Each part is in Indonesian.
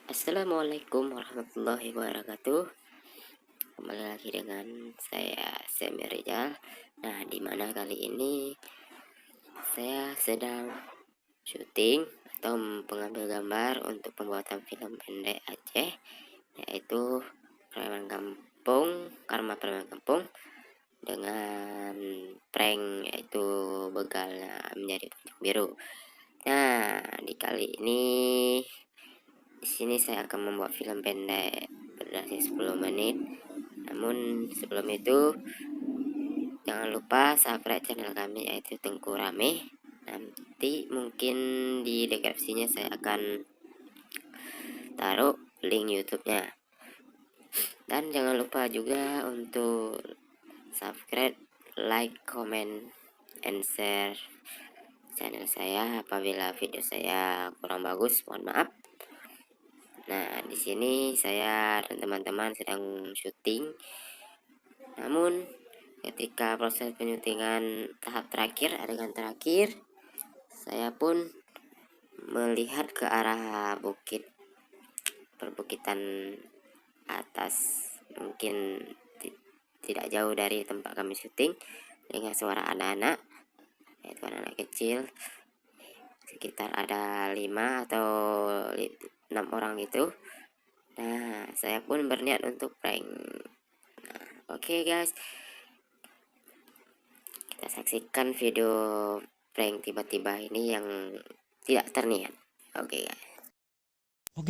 Assalamualaikum warahmatullahi wabarakatuh. Kembali lagi dengan saya Semi Rizal. Nah, dimana kali ini saya sedang syuting atau pengambil gambar untuk pembuatan film pendek Aceh, yaitu Preman Kampung, Karma Preman Kampung, dengan prank yaitu begalnya menjadi pocong biru. Nah, di kali ini di sini saya akan membuat film pendek berdurasi 10 menit. Namun sebelum itu jangan lupa subscribe channel kami yaitu Tengku Rame. Nanti mungkin di deskripsinya saya akan taruh link YouTube-nya. Dan jangan lupa juga untuk subscribe, like, comment, and share channel saya. Apabila video saya kurang bagus, mohon maaf. Nah, di sini saya dan teman-teman sedang syuting. Namun ketika proses penyutingan tahap terakhir, adegan terakhir, saya pun melihat ke arah bukit, perbukitan atas, mungkin tidak jauh dari tempat kami syuting, dengan suara anak-anak, yaitu anak-anak kecil, sekitar ada 5 atau 6 orang itu. Nah, saya pun berniat untuk prank. Nah, oke guys, kita saksikan video prank tiba-tiba ini yang tidak terniat. Oke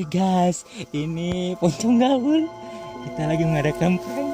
guys, ini pocong gaul. Kita lagi mengadakan prank.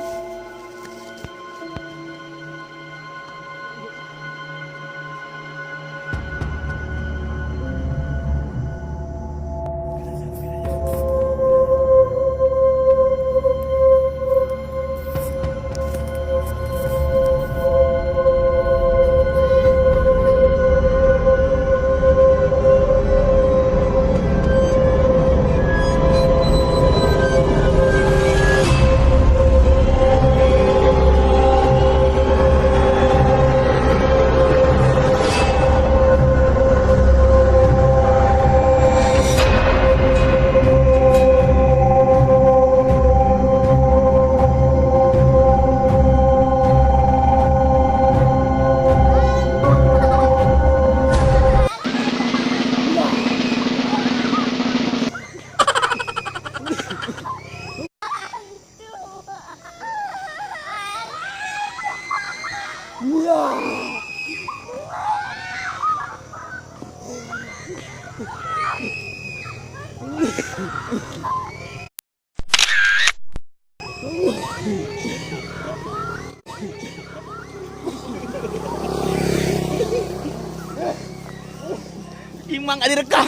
Imang gak direkam.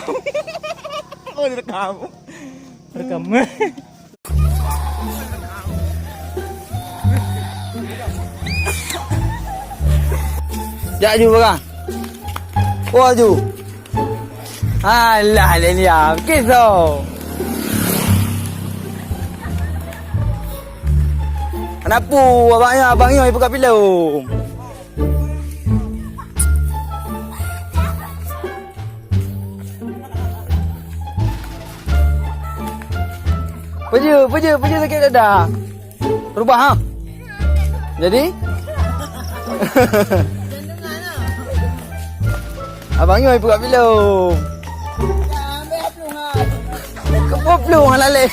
Oh, direkam. Rekam. Ya ju bang. Oh ju. Alah dia kisah. Kenapa abangnya ibu kat film? Pergi sakit dada. Berubah ha? Jadi? Abangnya ibu kat film. Kau pelung halale.